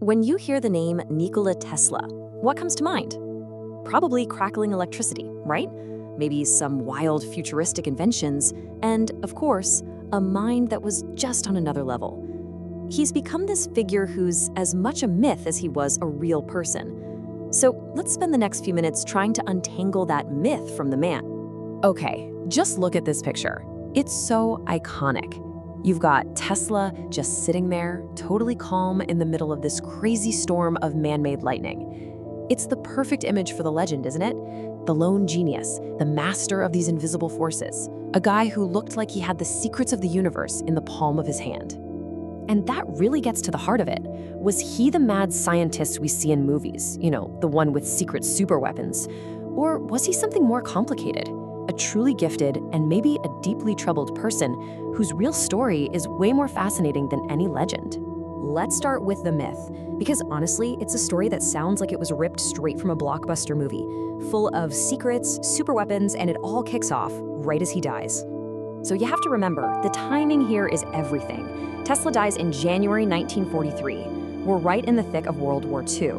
When you hear the name Nikola Tesla, what comes to mind? Probably crackling electricity, right? Maybe some wild futuristic inventions, and, of course, a mind that was just on another level. He's become this figure who's as much a myth as he was a real person. So let's spend the next few minutes trying to untangle that myth from the man. Okay, just look at this picture. It's so iconic. You've got Tesla just sitting there, totally calm in the middle of this crazy storm of man-made lightning. It's the perfect image for the legend, isn't it? The lone genius, the master of these invisible forces, a guy who looked like he had the secrets of the universe in the palm of his hand. And that really gets to the heart of it. Was he the mad scientist we see in movies, the one with secret superweapons? Or was he something more complicated? A truly gifted and maybe a deeply troubled person whose real story is way more fascinating than any legend. Let's start with the myth, because honestly, it's a story that sounds like it was ripped straight from a blockbuster movie, full of secrets, superweapons, and it all kicks off right as he dies. So you have to remember, the timing here is everything. Tesla dies in January 1943. We're right in the thick of World War II.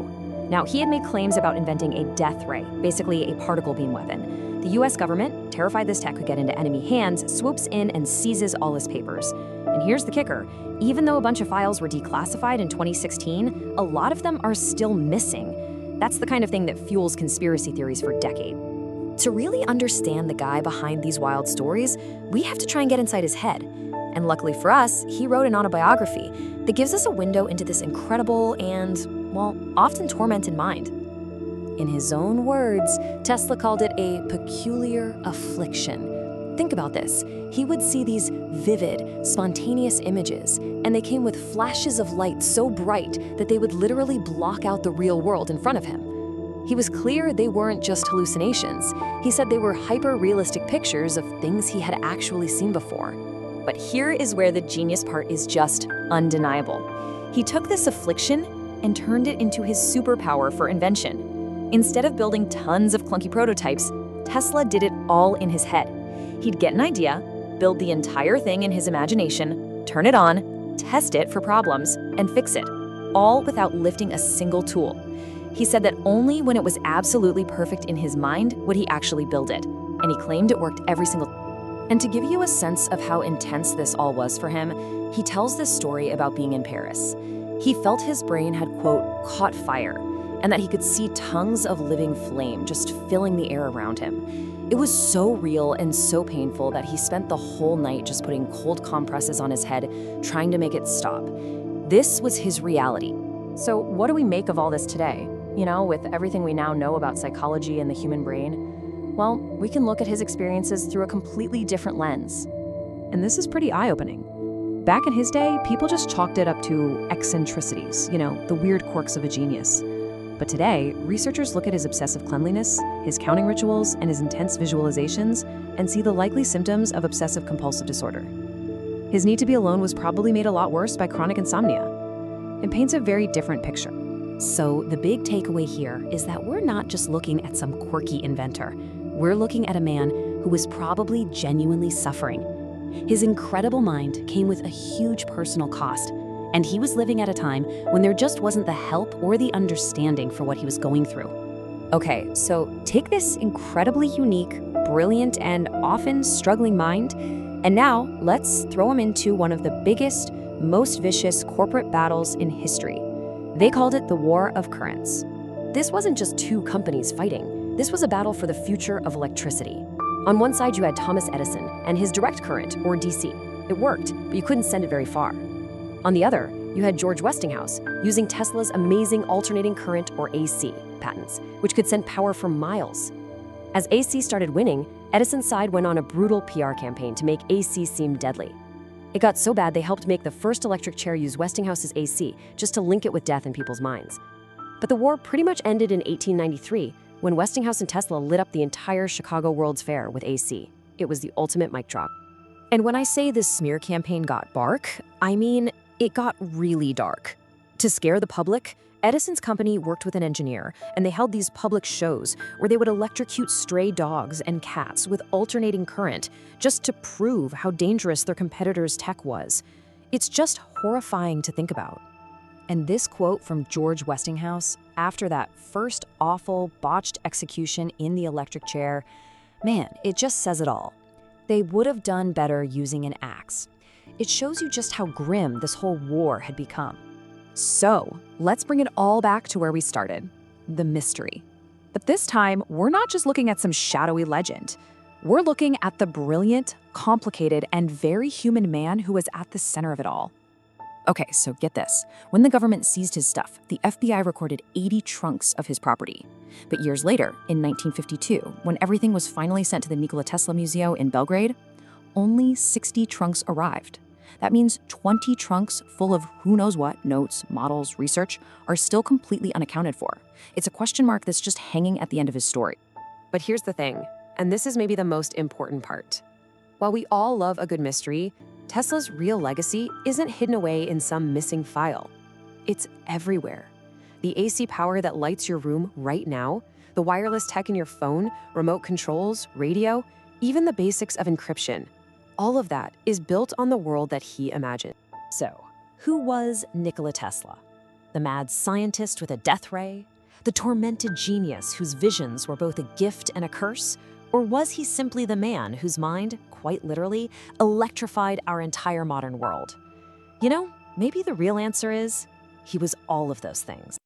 Now, he had made claims about inventing a death ray, basically a particle beam weapon. The US government, terrified this tech could get into enemy hands, swoops in and seizes all his papers. And here's the kicker. Even though a bunch of files were declassified in 2016, a lot of them are still missing. That's the kind of thing that fuels conspiracy theories for decades. To really understand the guy behind these wild stories, we have to try and get inside his head. And luckily for us, he wrote an autobiography that gives us a window into this incredible and, often tormented mind. In his own words, Tesla called it a peculiar affliction. Think about this. He would see these vivid, spontaneous images, and they came with flashes of light so bright that they would literally block out the real world in front of him. He was clear they weren't just hallucinations. He said they were hyper-realistic pictures of things he had actually seen before. But here is where the genius part is just undeniable. He took this affliction and turned it into his superpower for invention. Instead of building tons of clunky prototypes, Tesla did it all in his head. He'd get an idea, build the entire thing in his imagination, turn it on, test it for problems, and fix it, all without lifting a single tool. He said that only when it was absolutely perfect in his mind would he actually build it, and he claimed it worked every single time. And to give you a sense of how intense this all was for him, he tells this story about being in Paris. He felt his brain had, quote, caught fire, and that he could see tongues of living flame just filling the air around him. It was so real and so painful that he spent the whole night just putting cold compresses on his head, trying to make it stop. This was his reality. So what do we make of all this today? With everything we now know about psychology and the human brain? Well, we can look at his experiences through a completely different lens. And this is pretty eye-opening. Back in his day, people just chalked it up to eccentricities, the weird quirks of a genius. But today, researchers look at his obsessive cleanliness, his counting rituals, and his intense visualizations, and see the likely symptoms of obsessive-compulsive disorder. His need to be alone was probably made a lot worse by chronic insomnia. It paints a very different picture. So the big takeaway here is that we're not just looking at some quirky inventor. We're looking at a man who was probably genuinely suffering. His incredible mind came with a huge personal cost, and he was living at a time when there just wasn't the help or the understanding for what he was going through. Okay, so take this incredibly unique, brilliant, and often struggling mind, and now let's throw him into one of the biggest, most vicious corporate battles in history. They called it the War of Currents. This wasn't just two companies fighting. This was a battle for the future of electricity. On one side, you had Thomas Edison and his direct current, or DC. It worked, but you couldn't send it very far. On the other, you had George Westinghouse using Tesla's amazing alternating current, or AC, patents, which could send power for miles. As AC started winning, Edison's side went on a brutal PR campaign to make AC seem deadly. It got so bad they helped make the first electric chair use Westinghouse's AC just to link it with death in people's minds. But the war pretty much ended in 1893 when Westinghouse and Tesla lit up the entire Chicago World's Fair with AC. It was the ultimate mic drop. And when I say this smear campaign got bark, I mean it got really dark. To scare the public, Edison's company worked with an engineer, and they held these public shows where they would electrocute stray dogs and cats with alternating current just to prove how dangerous their competitors' tech was. It's just horrifying to think about. And this quote from George Westinghouse, after that first awful, botched execution in the electric chair, man, it just says it all. They would have done better using an axe. It shows you just how grim this whole war had become. So, let's bring it all back to where we started, the mystery. But this time, we're not just looking at some shadowy legend. We're looking at the brilliant, complicated, and very human man who was at the center of it all. Okay, so get this. When the government seized his stuff, the FBI recorded 80 trunks of his property. But years later, in 1952, when everything was finally sent to the Nikola Tesla Museum in Belgrade, only 60 trunks arrived. That means 20 trunks full of who knows what, notes, models, research, are still completely unaccounted for. It's a question mark that's just hanging at the end of his story. But here's the thing, and this is maybe the most important part. While we all love a good mystery, Tesla's real legacy isn't hidden away in some missing file. It's everywhere. The AC power that lights your room right now, the wireless tech in your phone, remote controls, radio, even the basics of encryption. All of that is built on the world that he imagined. So, who was Nikola Tesla? The mad scientist with a death ray? The tormented genius whose visions were both a gift and a curse? Or was he simply the man whose mind, quite literally, electrified our entire modern world? You know, maybe the real answer is he was all of those things.